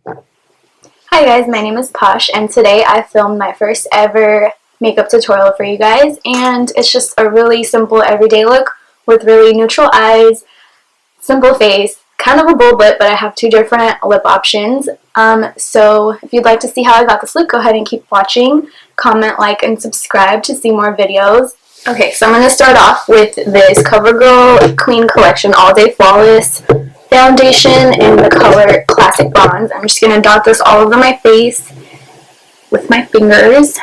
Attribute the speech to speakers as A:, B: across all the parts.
A: Hi guys, my name is Posh and today I filmed my first ever makeup tutorial for you guys, and it's just a really simple everyday look with really neutral eyes, simple face, kind of a bold lip, but I have two different lip options. So if you'd like to see how I got this look, go ahead and keep watching, comment, like, and subscribe to see more videos. Okay, so I'm going to start off with this CoverGirl Queen Collection All Day Flawless foundation in the color Classic Bronze. I'm just going to dot this all over my face with my fingers.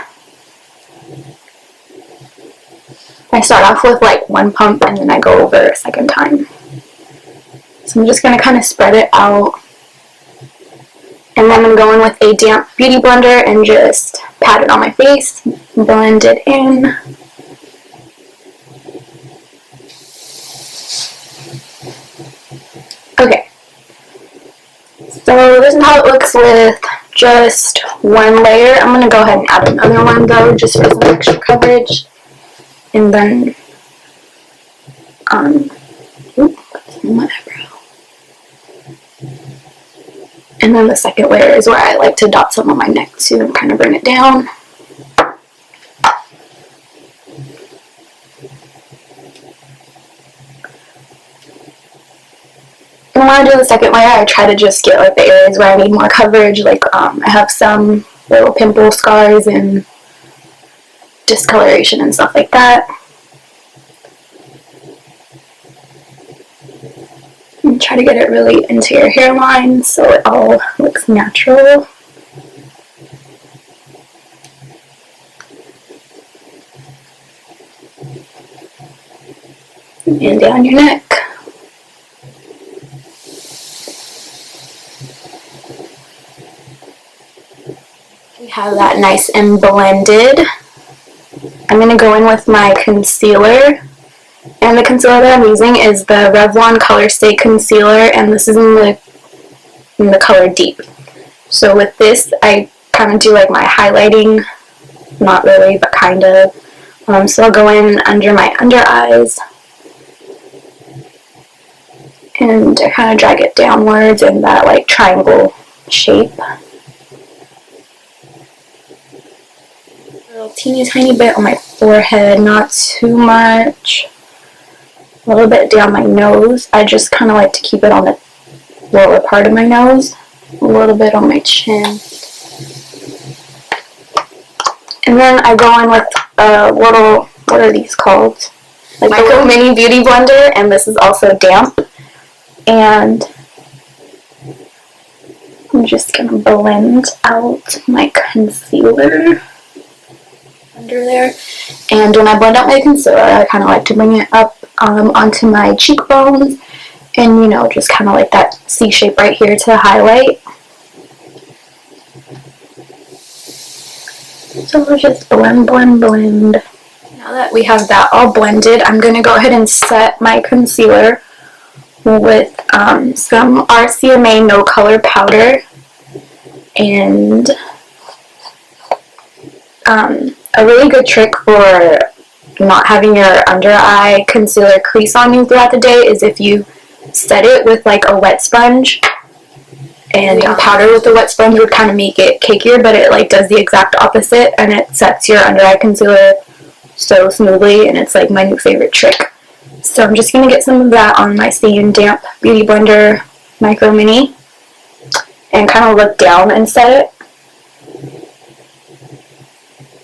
A: I start off with like one pump and then I go over a second time. So I'm just going to kind of spread it out. And then I'm going with a damp beauty blender and just pat it on my face, blend it in. Okay, so this is how it looks with just one layer. I'm going to go ahead and add another one though, just for some extra coverage. And then, that's my eyebrow. And then the second layer is where I like to dot some on my neck too and kind of bring it down. And when I do the second layer, I try to just get like the areas where I need more coverage. Like I have some little pimple scars and discoloration and stuff like that. And try to get it really into your hairline so it all looks natural. And down your neck. We have that nice and blended. I'm going to go in with my concealer, and the concealer that I'm using is the Revlon Colorstay concealer, and this is in the color Deep. So with this, I kind of do like my highlighting, not really, but kind of. So I'll go in under my under eyes, and I kind of drag it downwards in that like triangle shape. A teeny tiny bit on my forehead, not too much. A little bit down my nose. I just kind of like to keep it on the lower part of my nose. A little bit on my chin. And then I go in with a little, what are these called? Like a mini beauty blender, and this is also damp. And I'm just going to blend out my concealer under there. And when I blend out my concealer, I kind of like to bring it up onto my cheekbones, and you know, just kind of like that C shape right here to highlight. So we'll just blend, blend, blend. Now that we have that all blended, I'm going to go ahead and set my concealer with some RCMA No Color powder and a really good trick for not having your under eye concealer crease on you throughout the day is if you set it with like a wet sponge, and powder with the wet sponge would kind of make it cakier, but it like does the exact opposite and it sets your under eye concealer so smoothly, and it's like my new favorite trick. So I'm just going to get some of that on my same damp beauty blender micro mini and kind of look down and set it.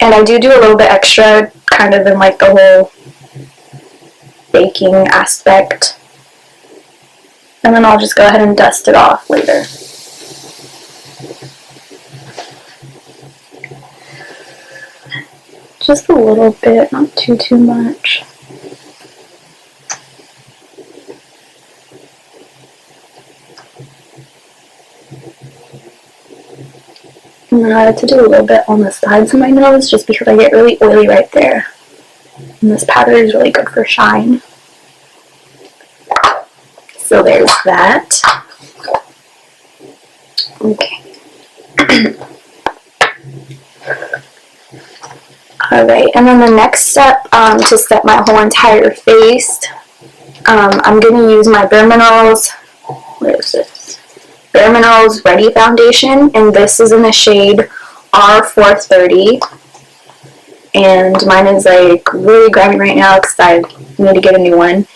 A: And I do a little bit extra kind of in like the whole baking aspect. And then I'll just go ahead and dust it off later. Just a little bit, not too much. And then I like to do a little bit on the sides of my nose just because I get really oily right there. And this powder is really good for shine. So there's that. Okay. Alright, and then the next step to set my whole entire face, I'm going to use my Baremineral's, where is this? Baremineral's Ready Foundation, and this is in the shade R430. And mine is like really grimy right now because I need to get a new one.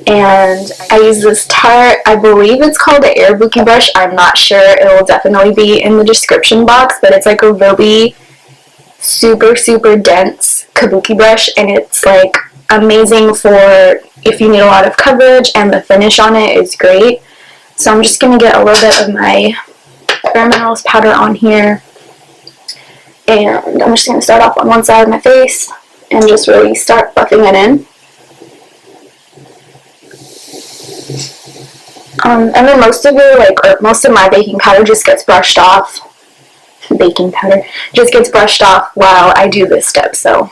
A: And I use this Tarte, I believe it's called the Air Buki brush. I'm not sure. It will definitely be in the description box, but it's like a really super dense kabuki brush, and it's like amazing for if you need a lot of coverage, and the finish on it is great. So I'm just going to get a little bit of my Baremineral's powder on here, and I'm just going to start off on one side of my face and just really start buffing it in. And then most of my baking powder just gets brushed off. Baking powder just gets brushed off while I do this step, so.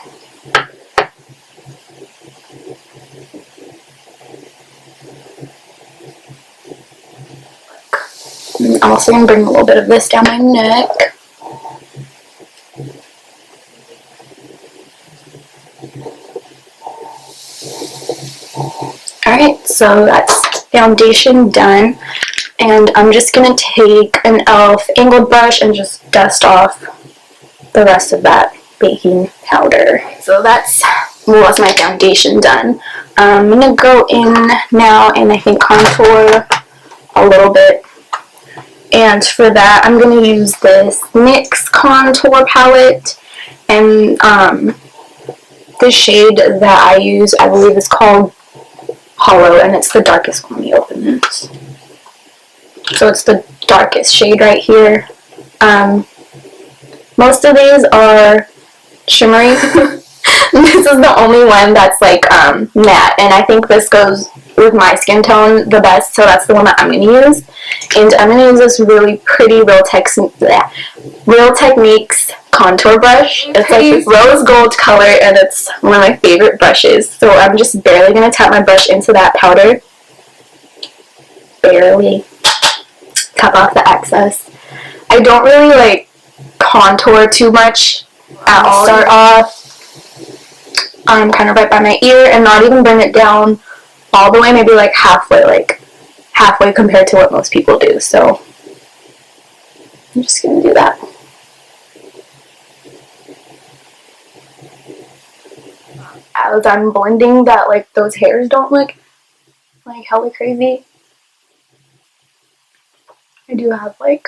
A: I'm also going to bring a little bit of this down my neck. Alright, so that's foundation done. And I'm just going to take an e.l.f. angled brush and just dust off the rest of that baking powder. So that's my foundation done. I'm going to go in now and I think contour a little bit. And for that, I'm going to use this NYX Contour palette. And the shade that I use, I believe, is called Hollow, and it's the darkest one. Let me open this. So it's the darkest shade right here. Most of these are shimmery. This is the only one that's like matte, and I think this goes with my skin tone the best, so that's the one that I'm going to use. And I'm going to use this really pretty Real Techniques contour brush. It's like this rose gold color, and it's one of my favorite brushes. So I'm just barely going to tap my brush into that powder. Barely. Tap off the excess. I don't really like contour too much at all. Start off kind of right by my ear and not even bring it down all the way, maybe like halfway compared to what most people do. So I'm just going to do that. As I'm blending that, like, those hairs don't look like hella crazy. I do have like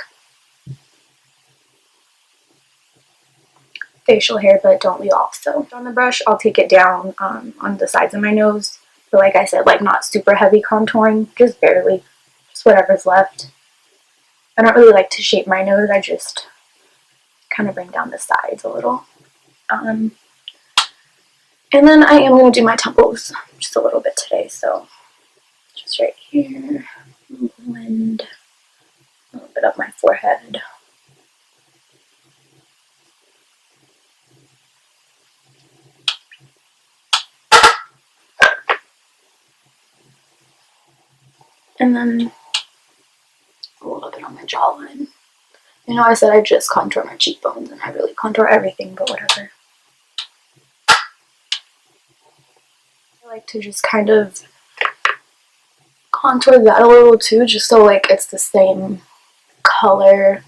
A: facial hair, but don't we all? So on the brush, I'll take it down on the sides of my nose. But like I said, like not super heavy contouring, just barely, just whatever's left. I don't really like to shape my nose. I just kind of bring down the sides a little. And then I am going to do my temples just a little bit today. So just right here, blend a little bit up my forehead. And then a little bit on my jawline. You know, I said I just contour my cheekbones, and I really contour everything, but whatever. I like to just kind of contour that a little too, just so like it's the same color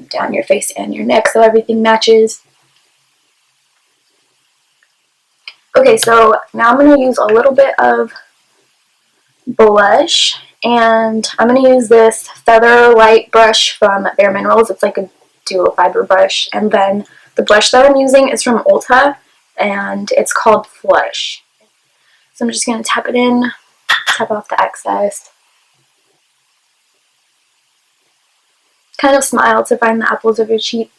A: down your face and your neck, so everything matches. Okay, so now I'm going to use a little bit of blush, and I'm going to use this Feather Light brush from Baremineral. It's like a duo fiber brush, and then the blush that I'm using is from Ulta, and it's called Flush. So I'm just going to tap it in, tap off the excess. Kind of smile to find the apples of your cheek.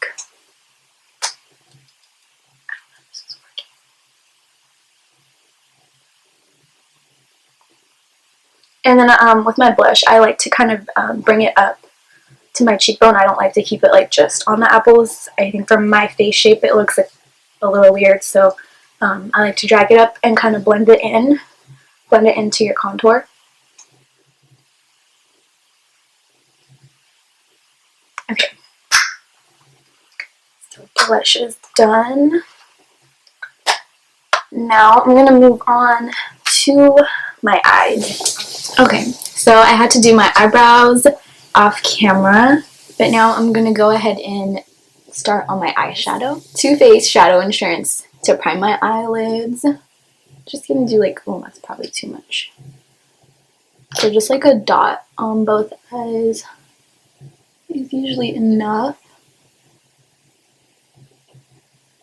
A: And then with my blush, I like to kind of bring it up to my cheekbone. I don't like to keep it like just on the apples. I think from my face shape it looks like a little weird, so I like to drag it up and kind of blend it into your contour. Okay, so blush is done. Now I'm going to move on to my eyes. Okay, so I had to do my eyebrows, off camera. But now I'm going to go ahead and start on my eyeshadow. Too Faced Shadow Insurance to prime my eyelids. Just going to do like, oh, that's probably too much. So just like a dot on both eyes is usually enough.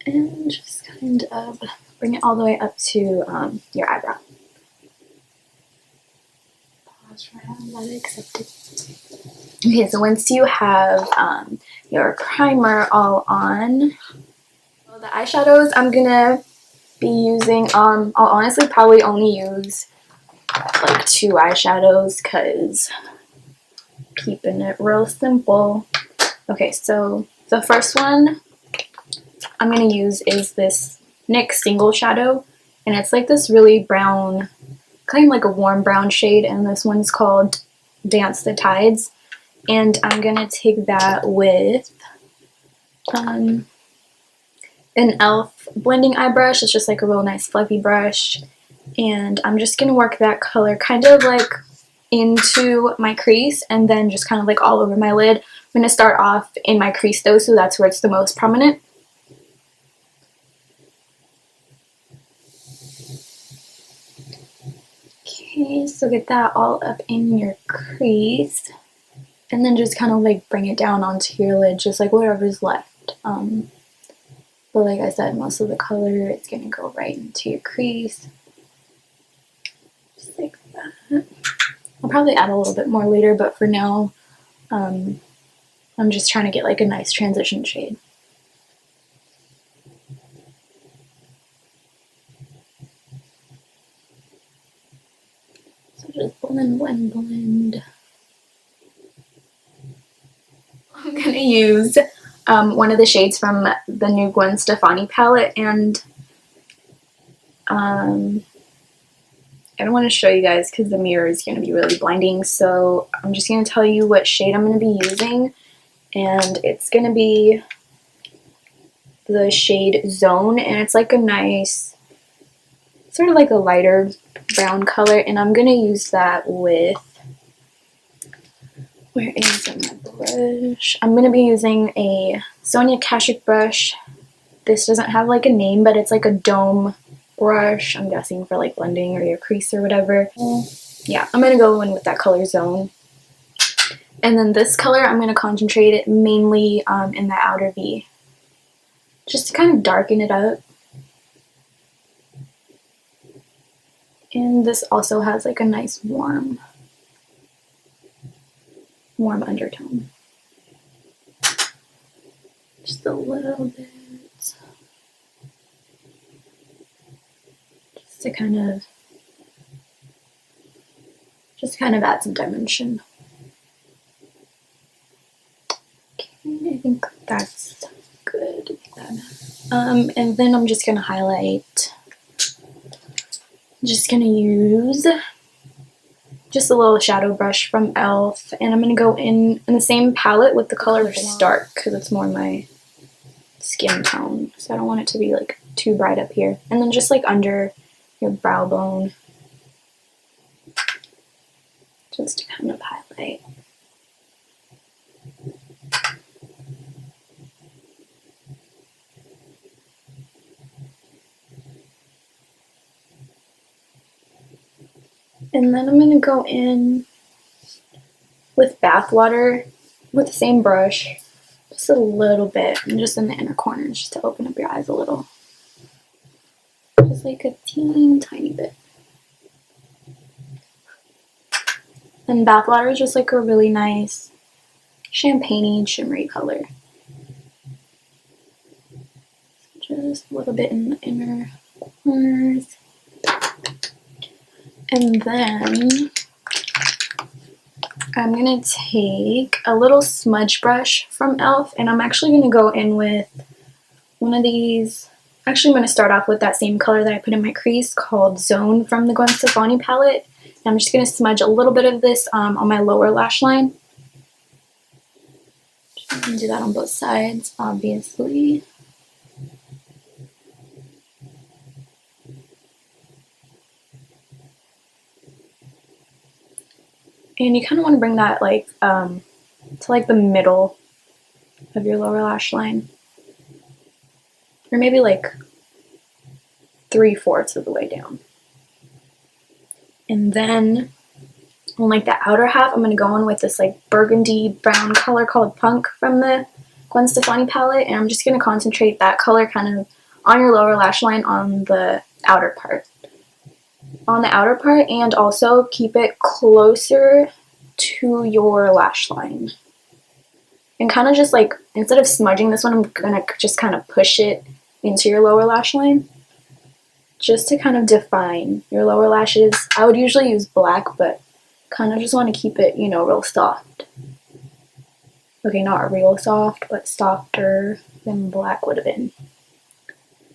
A: And just kind of bring it all the way up to your eyebrow. Pause for that, accept it. Okay, so once you have your primer all on, well, the eyeshadows I'm gonna be using, I'll honestly probably only use like 2 eyeshadows because keeping it real simple. Okay, so the first one I'm going to use is this NYX Single Shadow, and it's like this really brown, kind of like a warm brown shade, and this one's called Dance the Tides, and I'm going to take that with an e.l.f. blending eye brush. It's just like a real nice fluffy brush, and I'm just going to work that color kind of like into my crease and then just kind of like all over my lid. I'm going to start off in my crease though, so that's where it's the most prominent. Okay, so get that all up in your crease, and then just kind of like bring it down onto your lid, just like whatever's left. But like I said, most of the color is going to go right into your crease, just like that. I'll probably add a little bit more later, but for now, I'm just trying to get like a nice transition shade. Just blend, blend, blend. I'm going to use one of the shades from the new Gwen Stefani palette, and I don't want to show you guys because the mirror is going to be really blinding, so I'm just going to tell you what shade I'm going to be using, and it's going to be the shade Zone, and it's like a nice, sort of like a lighter brown color, and I'm going to use that with, where is my brush? I'm going to be using a Sonia Kashuk brush. This doesn't have like a name, but it's like a dome brush, I'm guessing for like blending or your crease or whatever. Yeah, I'm going to go in with that color Zone. And then this color, I'm going to concentrate it mainly in the outer V, just to kind of darken it up. And this also has like a nice warm undertone. Just a little bit. Just to kind of add some dimension. Okay, I think that's good. And then I'm just gonna highlight. I'm just gonna use just a little shadow brush from e.l.f. and I'm gonna go in the same palette with the color Stark because it's more my skin tone, so I don't want it to be like too bright up here. And then just like under your brow bone, just to kind of highlight. And then I'm going to go in with bathwater with the same brush, just a little bit, and just in the inner corners, just to open up your eyes a little. Just like a teeny tiny bit. And bathwater is just like a really nice champagne-y, shimmery color. Just a little bit in the inner corners. And then I'm going to take a little smudge brush from e.l.f. and I'm actually going to go in with one of these. Actually, I'm going to start off with that same color that I put in my crease called Zone from the Gwen Stefani palette. And I'm just going to smudge a little bit of this on my lower lash line. I'm going to do that on both sides, obviously. And you kind of want to bring that like to like the middle of your lower lash line, or maybe like 3/4 of the way down. And then on like the outer half, I'm going to go in with this like burgundy brown color called Punk from the Gwen Stefani palette, and I'm just going to concentrate that color kind of on your lower lash line on the outer part. And also keep it closer to your lash line. And kind of just like, instead of smudging this one, I'm going to just kind of push it into your lower lash line, just to kind of define your lower lashes. I would usually use black, but kind of just want to keep it, you know, real soft. Okay, not real soft, but softer than black would have been.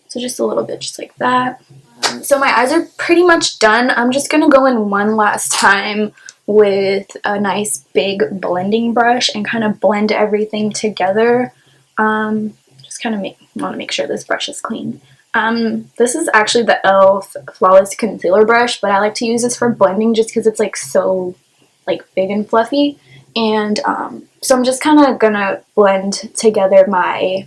A: So just a little bit, just like that. So my eyes are pretty much done. I'm just going to go in one last time with a nice big blending brush and kind of blend everything together. Just kind of want to make sure this brush is clean. This is actually the e.l.f. Flawless Concealer brush, but I like to use this for blending just because it's like so like big and fluffy. And so I'm just kind of gonna blend together my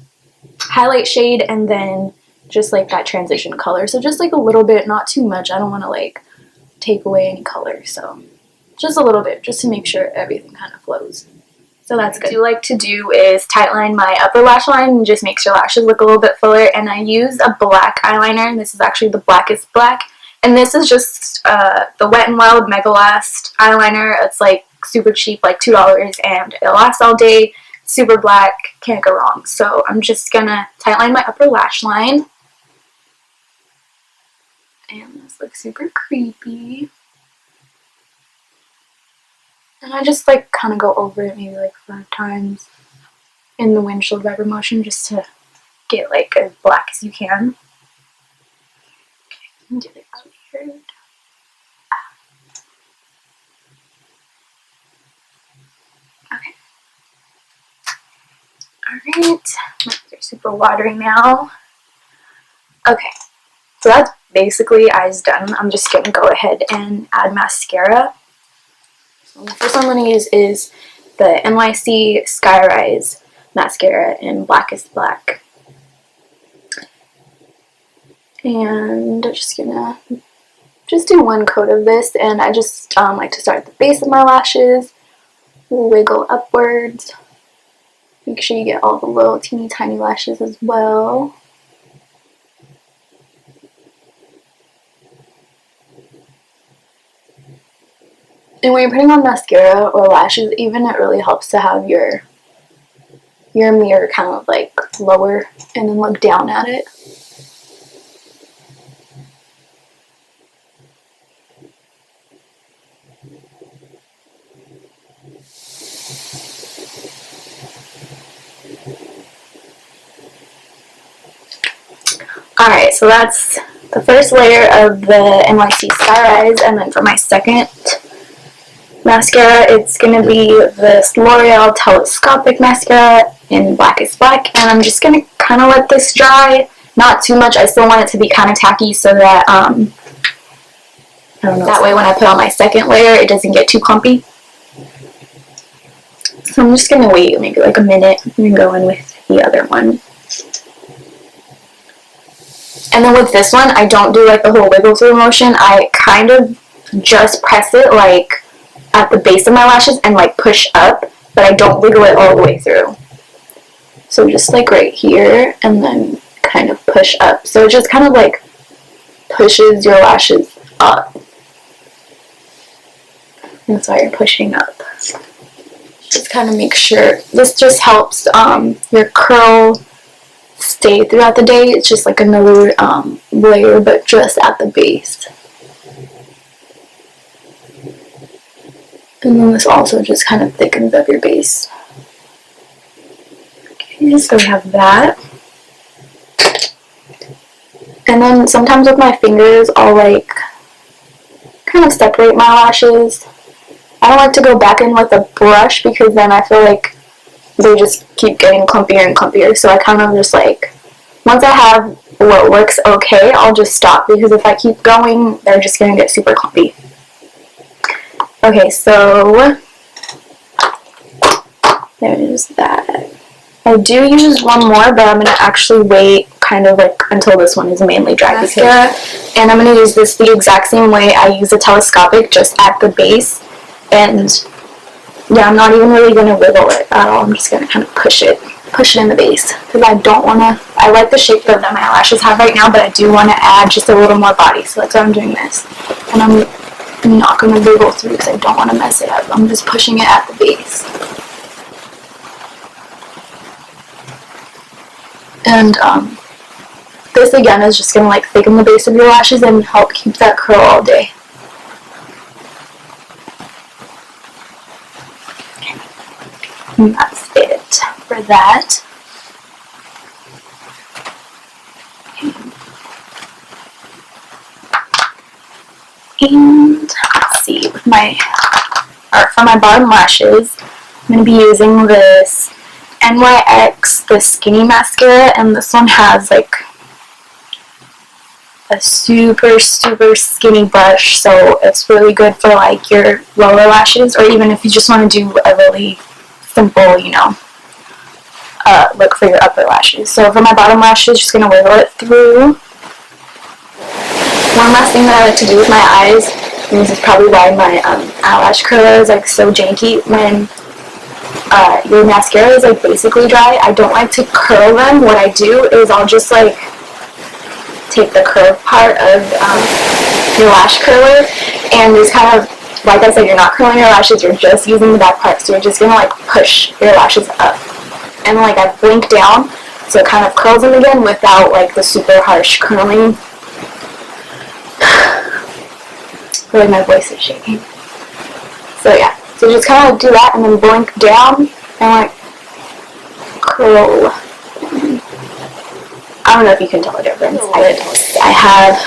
A: highlight shade and then just like that transition color. So just like a little bit, not too much. I don't want to like take away any color, so just a little bit, just to make sure everything kind of flows. So that's good. What I do like to do is tightline my upper lash line and just makes your lashes look a little bit fuller. And I use a black eyeliner, and this is actually the blackest black. And this is just the Wet n Wild Megalast eyeliner. It's like super cheap, like $2, and it lasts all day. Super black, can't go wrong. So I'm just gonna tightline my upper lash line. And this looks super creepy. And I just like kind of go over it maybe like 5 times in the windshield wiper motion just to get like as black as you can. Okay, do it out here. Okay. Alright, my eyes are super watery now. Okay, so that's basically eyes done. I'm just going to go ahead and add mascara. So the first one I'm going to use is the NYX Skyrise mascara in Blackest Black. And I'm just gonna do one coat of this, and I just like to start at the base of my lashes, wiggle upwards. Make sure you get all the little teeny tiny lashes as well. And when you're putting on mascara or lashes even, it really helps to have your mirror kind of like lower and then look down at it. Alright, so that's the first layer of the NYX Skyrise, and then for my second mascara, it's going to be this L'Oreal Telescopic mascara in Blackest Black, and I'm just going to kind of let this dry. Not too much. I still want it to be kind of tacky so that, I don't know, that way when I put on my second layer, it doesn't get too clumpy. So I'm just going to wait maybe like a minute and then go in with the other one. And then with this one, I don't do like the whole wiggle through motion. I kind of just press it like at the base of my lashes and like push up, but I don't wiggle it all the way through. So just like right here and then kind of push up. So it just kind of like pushes your lashes up. That's why you're pushing up. Just kind of make sure. This just helps your curl stay throughout the day. It's just like another layer, but just at the base. And then this also just kind of thickens up your base. Okay, so we have that. And then sometimes with my fingers, I'll like kind of separate my lashes. I don't like to go back in with a brush because then I feel like they just keep getting clumpier and clumpier. So I kind of just like, once I have what works okay, I'll just stop, because if I keep going, they're just going to get super clumpy. Okay, so use that. I do use one more, but I'm going to actually wait kind of like until this one is mainly dry. Mascara, and I'm going to use this the exact same way I use a Telescopic, just at the base. And yeah, I'm not even really going to wiggle it at all. I'm just going to kind of push it in the base, because I don't want to, I like the shape that my eyelashes have right now, but I do want to add just a little more body, so that's why I'm doing this. And I'm not going to wiggle through because I don't want to mess it up. I'm just pushing it at the base. And this again is just going to like thicken the base of your lashes and help keep that curl all day. And that's it for that. And let's see, with my, for my bottom lashes, I'm going to be using this NYX, the skinny mascara, and this one has like a super skinny brush, so it's really good for like your lower lashes, or even if you just want to do a really simple, you know, look for your upper lashes. So for my bottom lashes, just going to wiggle it through. One last thing that I like to do with my eyes, and this is probably why my eyelash curler is like so janky, when your mascara is like basically dry, I don't like to curl them. What I do is I'll just like take the curved part of your lash curler, and just kind of, like I said, you're not curling your lashes, you're just using the back part, so you're just gonna like push your lashes up, and like I blink down so it kind of curls them again without like the super harsh curling. I feel like my voice is shaking. So yeah, so just kind of do that and then blink down and like curl. I don't know if you can tell the difference. I have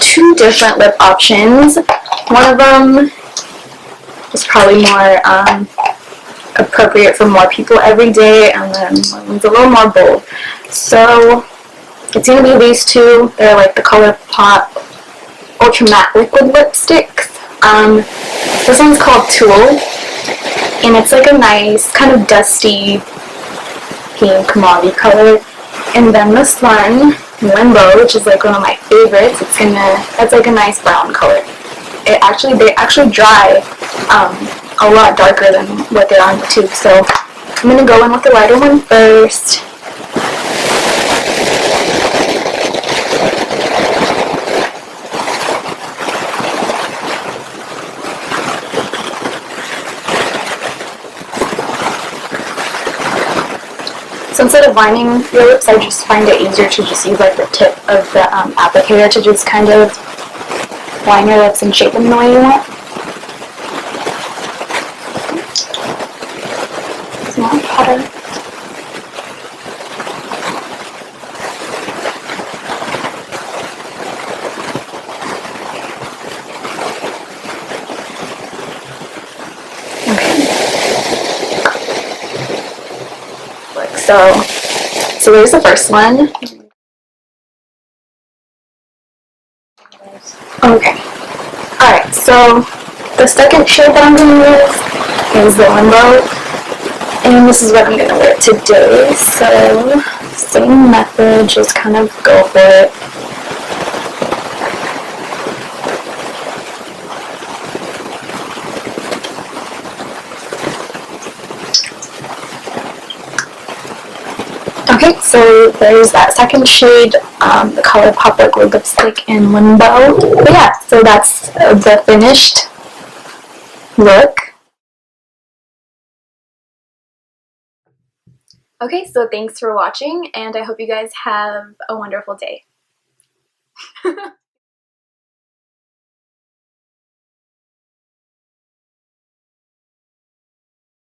A: two different lip options. One of them is probably more appropriate for more people every day, and then one one's a little more bold. So it's going to be these two. They're like the Colourpop Ultra Matte Liquid Lipsticks. This one's called Tulle, and it's like a nice kind of dusty pink commodity color. And then this one, Limbo, which is like one of my favorites, that's like a nice brown color. They actually dry a lot darker than what they're on the tube. So I'm gonna go in with the lighter one first. So instead of lining your lips, I just find it easier to just use like the tip of the applicator to just kind of line your lips and shape them the way you want. Some more powder. So there's the first one. Okay. Alright, so the second shade that I'm going to use is the Limbo, and this is what I'm going to wear today. So, same method, just kind of go for it. Okay, so there's that second shade, the Colourpop Liquid Lipstick in Limbo. But yeah, so that's the finished look. Okay, so thanks for watching, and I hope you guys have a wonderful day.